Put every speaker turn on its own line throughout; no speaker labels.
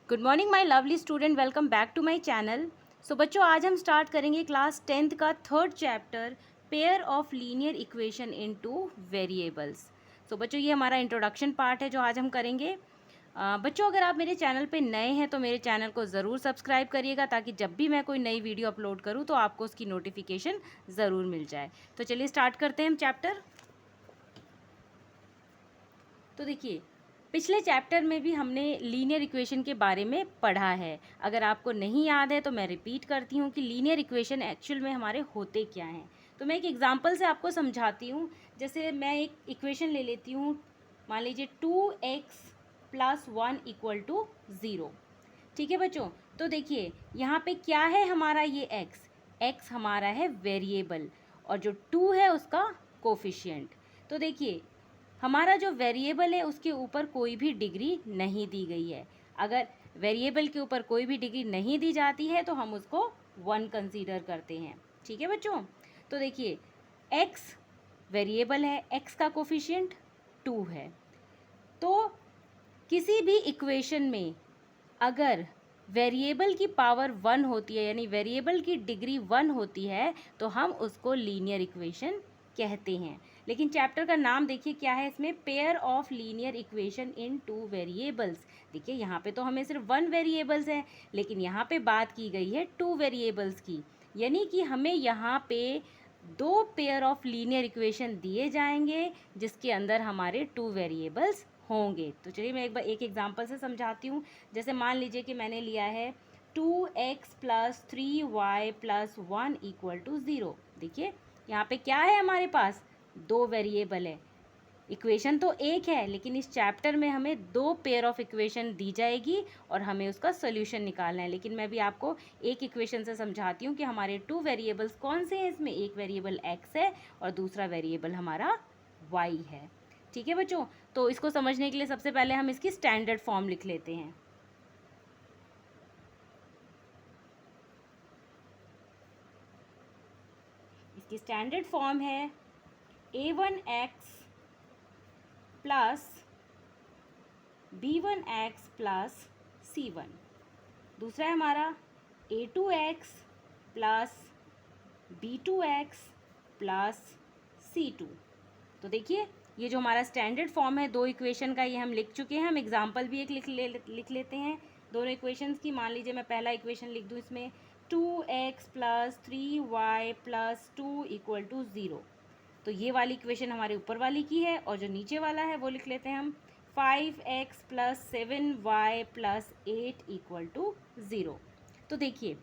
Good morning my lovely student, welcome back to my channel. So बच्चों, आज हम start करेंगे क्लास 10th का third chapter pair of linear equation in two variables. So बच्चों, ये हमारा इंट्रोडक्शन पार्ट है जो आज हम करेंगे। बच्चों, अगर आप मेरे चैनल पे नए हैं तो मेरे चैनल को ज़रूर सब्सक्राइब करिएगा ताकि जब भी मैं कोई नई वीडियो अपलोड करूँ तो आपको उसकी नोटिफिकेशन ज़रूर मिल जाए। तो चलिए स्टार्ट करते हैं हम चैप्टर। तो देखिए, पिछले चैप्टर में भी हमने लीनियर इक्वेशन के बारे में पढ़ा है। अगर आपको नहीं याद है तो मैं रिपीट करती हूँ कि लीनियर इक्वेशन एक्चुअल में हमारे होते क्या हैं। तो मैं एक एग्जांपल से आपको समझाती हूँ। जैसे मैं एक इक्वेशन ले लेती हूँ, मान लीजिए 2x + 1 = 0। ठीक है बच्चों, तो देखिए यहाँ पे क्या है हमारा, ये x हमारा है वेरिएबल और जो 2 है उसका कोफिशिएंट। तो देखिए, हमारा जो वेरिएबल है उसके ऊपर कोई भी डिग्री नहीं दी गई है। अगर वेरिएबल के ऊपर कोई भी डिग्री नहीं दी जाती है तो हम उसको 1 कंसीडर करते हैं। ठीक है बच्चों, तो देखिए x वेरिएबल है, x का कोफिशिएंट 2 है। तो किसी भी इक्वेशन में अगर वेरिएबल की पावर 1 होती है, यानी वेरिएबल की डिग्री 1 होती है, तो हम उसको लीनियर इक्वेशन कहते हैं। लेकिन चैप्टर का नाम देखिए क्या है, इसमें pair of linear equation in 2 variables. देखिए यहाँ पे तो हमें सिर्फ 1 वेरिएबल्स है, लेकिन यहाँ पे बात की गई है 2 वेरिएबल्स की, यानी कि हमें यहाँ पे 2 पेयर ऑफ लीनियर इक्वेशन दिए जाएंगे जिसके अंदर हमारे 2 वेरिएबल्स होंगे। तो चलिए मैं एक बार एक एग्जांपल से समझाती हूँ। जैसे मान लीजिए कि मैंने लिया है 2x + 3y + 1 = 0। देखिए यहाँ पे क्या है, हमारे पास 2 वेरिएबल है। इक्वेशन तो एक है, लेकिन इस चैप्टर में हमें 2 पेयर ऑफ इक्वेशन दी जाएगी और हमें उसका सोल्यूशन निकालना है। लेकिन मैं भी आपको एक इक्वेशन से समझाती हूँ कि हमारे 2 वेरिएबल्स कौन से हैं। इसमें एक वेरिएबल x है और दूसरा वेरिएबल हमारा y है। ठीक है बच्चों, तो इसको समझने के लिए सबसे पहले हम इसकी स्टैंडर्ड फॉर्म लिख लेते हैं। इसकी स्टैंडर्ड फॉर्म है a1x + b1x + c1। दूसरा है हमारा a2x + b2x + c2। तो देखिए ये जो हमारा स्टैंडर्ड फॉर्म है 2 इक्वेशन का, ये हम लिख चुके हैं। हम एग्जांपल भी एक लिख लेते हैं दोनों इक्वेशंस की। मान लीजिए मैं पहला इक्वेशन लिख दूँ इसमें 2x + 3y + 2 = 0। तो ये वाली इक्वेशन हमारे ऊपर वाली की है, और जो नीचे वाला है वो लिख लेते हैं हम 5x + 7y + 8 = 0। तो देखिए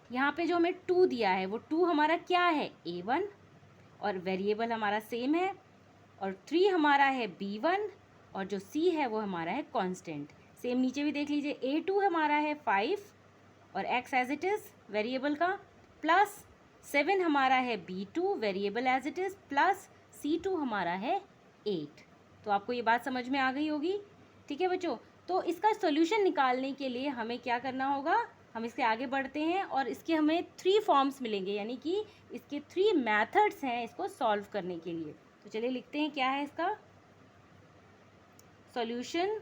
यहाँ पे जो हमें 2 दिया है वो 2 हमारा क्या है, a1, और वेरिएबल हमारा सेम है, और 3 हमारा है b1, और जो c है वो हमारा है कांस्टेंट। सेम नीचे भी देख लीजिए, a2 हमारा है 5 और x as it is variable का, प्लस 7 हमारा है b2 variable as it is, plus c2 हमारा है 8। तो आपको ये बात समझ में आ गई होगी। ठीक है बच्चों, तो इसका सोल्यूशन निकालने के लिए हमें क्या करना होगा, हम इससे आगे बढ़ते हैं और इसके हमें 3 फॉर्म्स मिलेंगे, यानी कि इसके 3 मेथड्स हैं इसको सॉल्व करने के लिए। तो चलिए लिखते हैं क्या है इसका solution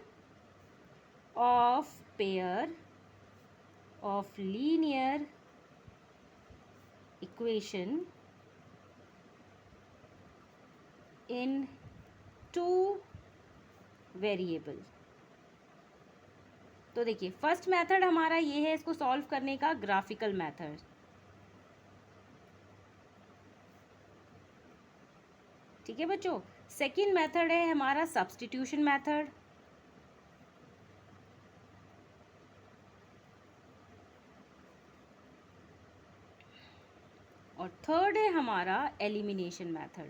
of pair of linear equation in 2 variable. तो देखिए फर्स्ट मेथड हमारा ये है इसको सॉल्व करने का, ग्राफिकल मेथड। ठीक है बच्चों, सेकंड मेथड है हमारा सब्स्टिट्यूशन मेथड। और थर्ड है हमारा एलिमिनेशन मेथड।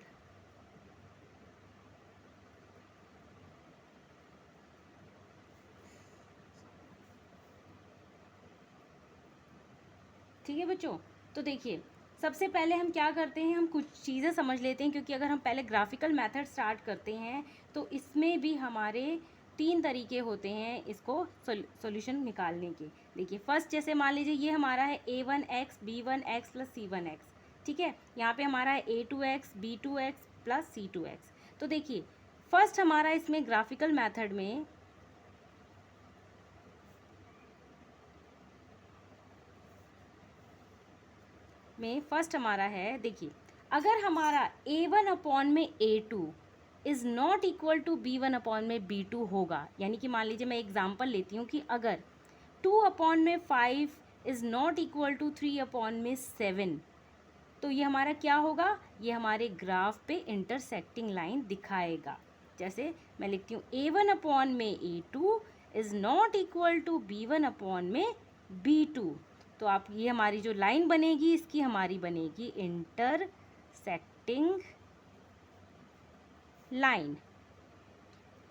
ठीक है बच्चों, तो देखिए सबसे पहले हम क्या करते हैं, हम कुछ चीज़ें समझ लेते हैं, क्योंकि अगर हम पहले ग्राफिकल मेथड स्टार्ट करते हैं तो इसमें भी हमारे 3 तरीके होते हैं इसको सॉल्यूशन निकालने के। देखिए फर्स्ट, जैसे मान लीजिए ये हमारा है a1x b1x + c1x। ठीक है, यहाँ पे हमारा है a2x b2x + c2x। तो देखिए फर्स्ट हमारा इसमें ग्राफिकल मेथड में में फर्स्ट हमारा है, देखिए अगर हमारा A1 अपॉन में A2 is not equal to B1 upon में B2 होगा, यानी कि मान लीजिए मैं एग्जांपल लेती हूँ कि अगर 2 अपॉन में 5 is not equal to 3 upon में 7, तो ये हमारा क्या होगा, ये हमारे ग्राफ पे इंटरसेक्टिंग लाइन दिखाएगा। जैसे मैं लिखती हूँ A1 अपॉन में A2 is not equal to B1 upon में B2, तो आप ये हमारी जो लाइन बनेगी इसकी हमारी बनेगी इंटरसेक्टिंग लाइन।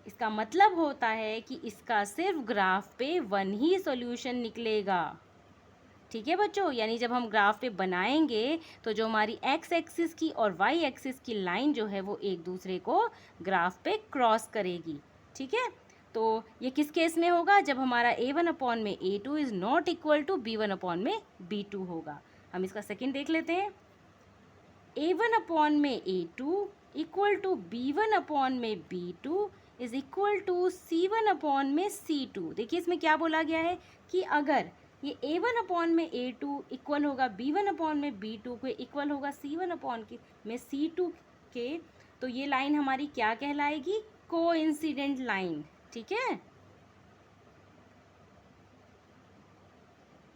इसका मतलब होता है कि इसका सिर्फ ग्राफ पे वन ही सॉल्यूशन निकलेगा। ठीक है बच्चों, यानी जब हम ग्राफ पे बनाएंगे तो जो हमारी एक्स एक्सिस की और वाई एक्सिस की लाइन जो है वो एक दूसरे को ग्राफ पे क्रॉस करेगी। ठीक है, तो ये किस केस में होगा, जब हमारा A1 अपॉन में A2 is not equal to B1 upon में B2 होगा। हम इसका सेकंड देख लेते हैं। A1 अपॉन में A2 equal to B1 upon में B2 is equal to C1 upon में C2। देखिए इसमें क्या बोला गया है कि अगर ये A1 अपॉन में A2 इक्वल होगा B1 अपॉन में B2 के इक्वल होगा C1 अपॉन में C2 के, तो ये लाइन हमारी क्या कहलाएगी, कोइंसिडेंट लाइन। ठीक है,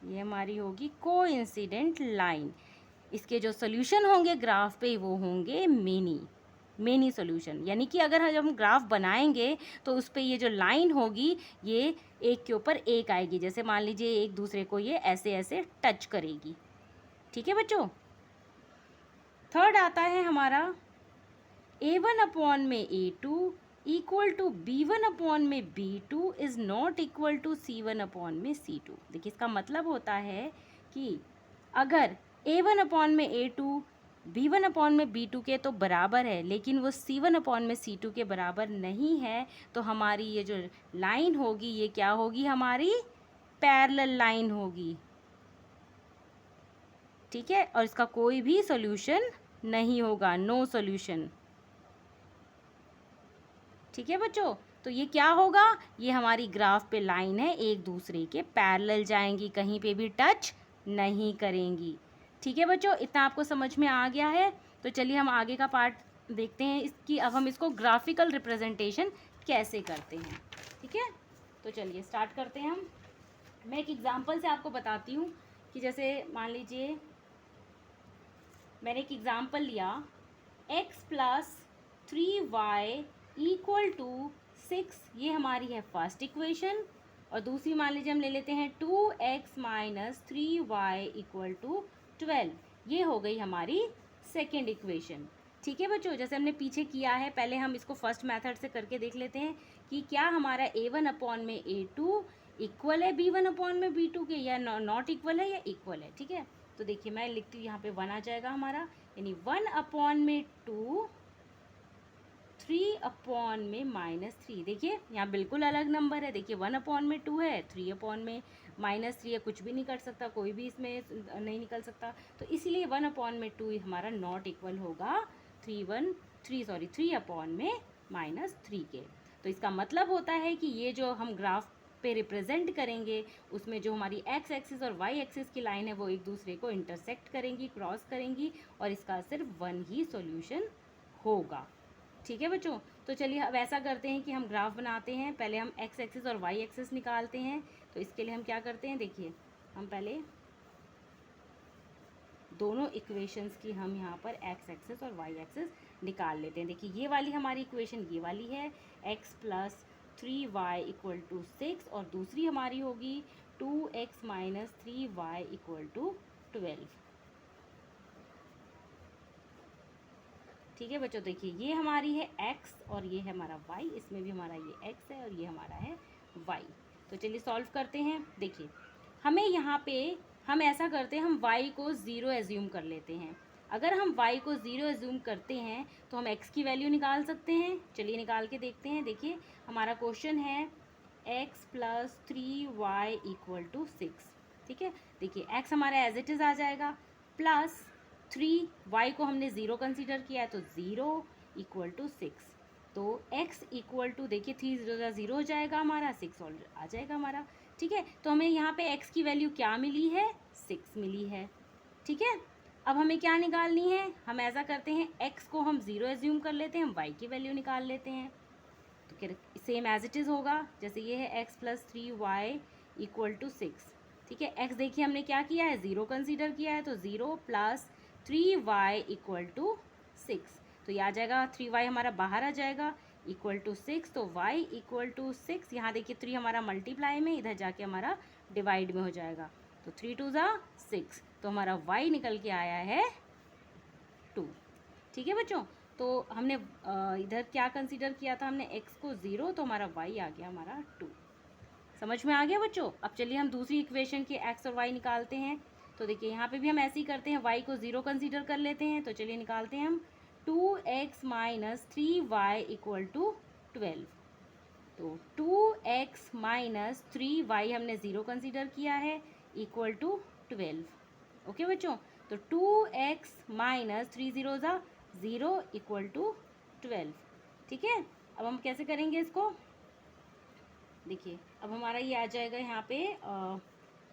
ये हमारी होगी कोइंसिडेंट लाइन। इसके जो सोल्यूशन होंगे ग्राफ पे वो होंगे मेनी सोल्यूशन, यानी कि अगर हम ग्राफ बनाएंगे तो उस पर ये जो लाइन होगी ये एक के ऊपर एक आएगी, जैसे मान लीजिए एक दूसरे को ये ऐसे ऐसे टच करेगी। ठीक है बच्चों, थर्ड आता है हमारा A1 अपॉन में A2 equal to B1 upon में B2 is not equal to C1 upon में C2। देखिए इसका मतलब होता है कि अगर A1 अपॉन में A2 B1 अपॉन में B2 के तो बराबर है, लेकिन वो C1 अपॉन में C2 के बराबर नहीं है, तो हमारी ये जो लाइन होगी ये क्या होगी, हमारी पैरेलल लाइन होगी। ठीक है, और इसका कोई भी सॉल्यूशन नहीं होगा, नो सॉल्यूशन। ठीक है बच्चों, तो ये क्या होगा, ये हमारी ग्राफ पे लाइन है, एक दूसरे के पैरेलल जाएंगी, कहीं पे भी टच नहीं करेंगी। ठीक है बच्चों, इतना आपको समझ में आ गया है। तो चलिए हम आगे का पार्ट देखते हैं इसकी। अब हम इसको ग्राफिकल रिप्रेजेंटेशन कैसे करते हैं। ठीक है, तो चलिए स्टार्ट करते हैं हम। मैं एक एग्जांपल से आपको बताती हूँ कि जैसे मान लीजिए मैंने एक एग्जांपल लिया, x plus 3y equal to 6, ये हमारी है फर्स्ट इक्वेशन। और दूसरी मान लीजिए हम ले लेते हैं 2x minus 3y equal to 12, ये हो गई हमारी सेकेंड इक्वेशन। ठीक है बच्चों, जैसे हमने पीछे किया है, पहले हम इसको फर्स्ट मेथड से करके देख लेते हैं कि क्या हमारा A1 अपॉन में A2 इक्वल है B1 अपॉन में B2 के, या नॉट इक्वल है या इक्वल है। ठीक है, तो देखिए मैं लिखती हूँ यहाँ पे 1 आ जाएगा हमारा, यानी 1 अपॉन में 2, 3 अपॉन में -3। देखिए यहाँ बिल्कुल अलग नंबर है, देखिए 1 अपॉन में 2 है, 3 अपॉन में -3 है, कुछ भी नहीं कर सकता, कोई भी इसमें नहीं निकल सकता, तो इसलिए 1 अपॉन में 2 हमारा नॉट इक्वल होगा 3 अपॉन में -3 के। तो इसका मतलब होता है कि ये जो हम ग्राफ पे रिप्रेजेंट करेंगे उसमें जो हमारी एक्स एक्सिस और वाई एक्सिस की लाइन है वो एक दूसरे को इंटरसेक्ट करेंगी, क्रॉस करेंगी, और इसका सिर्फ वन ही सॉल्यूशन होगा। ठीक है बच्चों, तो चलिए अब ऐसा करते हैं कि हम ग्राफ बनाते हैं। पहले हम एक्स एक्सिस और वाई एक्सिस निकालते हैं। तो इसके लिए हम क्या करते हैं, देखिए हम पहले दोनों इक्वेशंस की हम यहाँ पर एक्स एक्सिस और वाई एक्सिस निकाल लेते हैं। देखिए ये वाली हमारी इक्वेशन ये वाली है, x plus 3y equal to 6, और दूसरी हमारी होगी 2x minus 3y equal to 12। ठीक है बच्चों, देखिए ये हमारी है x और ये है हमारा y, इसमें भी हमारा ये x है और ये हमारा है y। तो चलिए सॉल्व करते हैं। देखिए हमें यहाँ पे हम ऐसा करते हैं, हम y को 0 एज्यूम कर लेते हैं। अगर हम y को 0 एज्यूम करते हैं तो हम x की वैल्यू निकाल सकते हैं। चलिए निकाल के देखते हैं। देखिए हमारा क्वेश्चन है x plus 3y equal to 6। ठीक है, देखिए x हमारा एज इट इज़ आ जाएगा, प्लस 3y को हमने 0 कंसीडर किया है तो 0 इक्वल टू 6। तो x इक्वल टू, देखिए 3 0 हो जाएगा हमारा, 6 और आ जाएगा हमारा। ठीक है, तो हमें यहाँ पे x की वैल्यू क्या मिली है, 6 मिली है। ठीक है, अब हमें क्या निकालनी है, हम ऐसा करते हैं x को हम 0 एज्यूम कर लेते हैं, हम y की वैल्यू निकाल लेते हैं। तो क्या सेम एज इट इज़ होगा, जैसे ये है x + 3y = 6। ठीक है, x देखिए हमने क्या किया है, 0 कंसीडर किया है, तो 0 + 3y = 6। तो ये आ जाएगा, 3y हमारा बाहर आ जाएगा, =6। तो y = 6। यहाँ देखिए 3 हमारा मल्टीप्लाई में, इधर जाके हमारा डिवाइड में हो जाएगा। तो 3 2 = 6, तो हमारा y निकल के आया है 2। ठीक है बच्चों, तो हमने इधर क्या कंसीडर किया था, हमने x को 0, तो हमारा y आ गया हमारा 2। समझ में आ गया बच्चों। अब चलिए हम दूसरी इक्वेशन के x और y निकालते हैं। तो देखिए यहाँ पे भी हम ऐसे ही करते हैं, y को 0 कंसीडर कर लेते हैं। तो चलिए निकालते हैं हम, 2x - 3y = 12। तो 2x - 3y हमने 0 कंसीडर किया है, = 12। ओके बच्चों, तो 2x - 3 0 = 0 = 12। ठीक है, अब हम कैसे करेंगे इसको, देखिए अब हमारा ये आ जाएगा यहाँ पे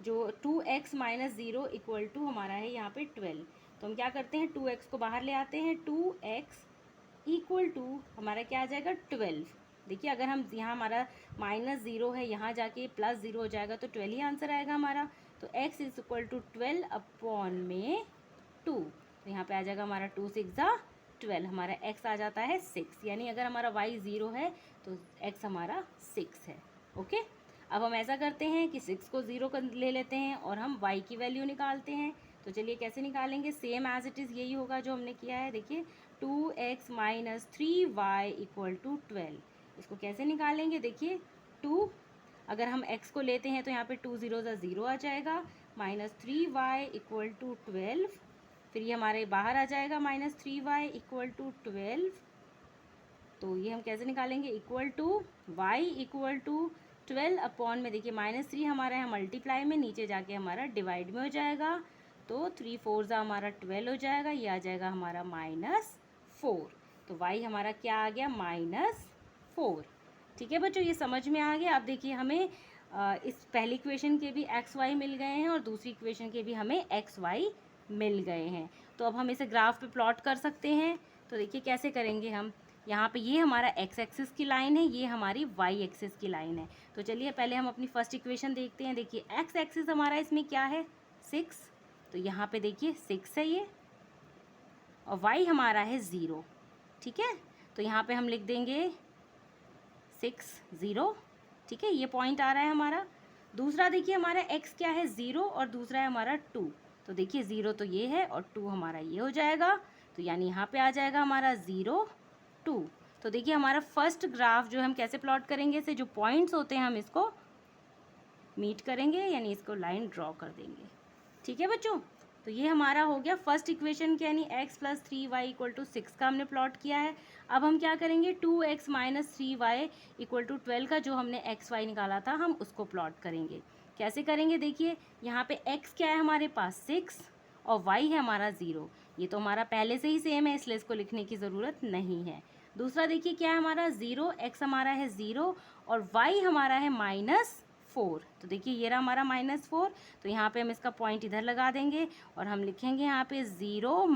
जो 2x - 0 = हमारा है यहाँ पे 12। तो हम क्या करते हैं, 2x को बाहर ले आते हैं, 2x = हमारा क्या आ जाएगा 12। देखिए अगर हम यहाँ हमारा -0 है, यहाँ जाके +0 हो जाएगा, तो 12 ही आंसर आएगा हमारा। तो x = 12/2। तो यहाँ पे आ जाएगा हमारा 2 6 = 12, हमारा x आ जाता है 6। यानी अगर हमारा y 0 है तो x हमारा 6 है। ओके, अब हम ऐसा करते हैं कि 6 को 0 ले लेते हैं और हम y की वैल्यू निकालते हैं। तो चलिए कैसे निकालेंगे, सेम एज इट इज़ यही होगा जो हमने किया है। देखिए 2x - 3y = 12। इसको कैसे निकालेंगे, देखिए 2, अगर हम x को लेते हैं तो यहाँ पे 2 0 = 0 आ जाएगा, -3y = 12। फिर ये हमारे बाहर आ जाएगा, -3y = 12। तो ये हम कैसे निकालेंगे, y = 12 में, देखिए -3 हमारा है मल्टीप्लाई में, नीचे जाके हमारा डिवाइड में हो जाएगा। तो 3 4 ज़ा हमारा 12 हो जाएगा, ये आ जाएगा हमारा -4। तो y हमारा क्या आ गया, -4। ठीक है बच्चों, ये समझ में आ गया। अब देखिए हमें इस पहली इक्वेशन के भी एक्स वाई मिल गए हैं और दूसरी इक्वेशन के भी हमें एक्स वाई मिल गए हैं। तो अब हम इसे ग्राफ पे प्लॉट कर सकते हैं। तो देखिए कैसे करेंगे हम, यहाँ पे ये हमारा एक्स एक्सिस की लाइन है, ये हमारी वाई एक्सिस की लाइन है। तो चलिए पहले हम अपनी फर्स्ट इक्वेशन देखते हैं। देखिए एक्स एक्सिस हमारा इसमें क्या है, 6। तो यहाँ पे देखिए 6 है ये, और वाई हमारा है 0। ठीक है, तो यहाँ पे हम लिख देंगे 6 0। ठीक है, ये पॉइंट आ रहा है हमारा। दूसरा देखिए हमारा x क्या है, 0, और दूसरा है हमारा 2। तो देखिए 0 तो ये है और 2 हमारा ये हो जाएगा। तो यानी यहाँ पे आ जाएगा हमारा 0 2। तो देखिए हमारा फर्स्ट ग्राफ जो हम कैसे प्लॉट करेंगे, इसे जो पॉइंट्स होते हैं हम इसको मीट करेंगे, यानी इसको लाइन ड्रॉ कर देंगे। ठीक है बच्चों, तो ये हमारा हो गया फर्स्ट इक्वेशन के, यानी x + 3y = 6 का हमने प्लॉट किया है। अब हम क्या करेंगे, 2x - 3y = 12 का जो हमने x y निकाला था हम उसको प्लॉट करेंगे। कैसे करेंगे, देखिए यहाँ पे x क्या है हमारे पास 6 और y है हमारा 0। ये तो हमारा पहले से ही सेम है, इसलिए इसको लिखने की ज़रूरत नहीं है। दूसरा देखिए क्या है हमारा 0, x हमारा है 0 और y हमारा है -4। तो देखिए ये रहा हमारा -4। तो यहाँ पे हम इसका पॉइंट इधर लगा देंगे और हम लिखेंगे यहाँ पे 0 -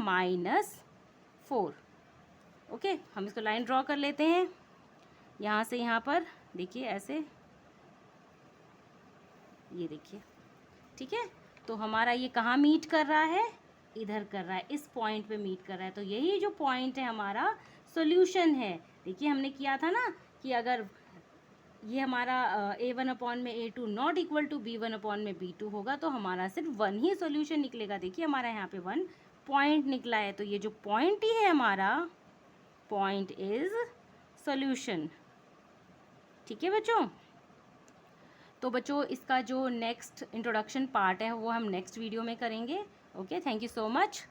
4। ओके, हम इसको लाइन ड्रॉ कर लेते हैं यहाँ से यहाँ पर, देखिए ऐसे, ये देखिए। ठीक है, तो हमारा ये कहाँ मीट कर रहा है, इधर कर रहा है, इस पॉइंट पे मीट कर रहा है। तो यही जो पॉइंट है हमारा सॉल्यूशन है। देखिए हमने किया था ना कि अगर ये हमारा a1/a2 not equal to b1/b2 होगा तो हमारा सिर्फ 1 ही सॉल्यूशन निकलेगा। देखिए हमारा यहाँ पे 1 पॉइंट निकला है, तो ये जो पॉइंट ही है हमारा, पॉइंट इज सॉल्यूशन। ठीक है बच्चों, तो बच्चों इसका जो नेक्स्ट इंट्रोडक्शन पार्ट है वो हम नेक्स्ट वीडियो में करेंगे। Okay, thank you so much.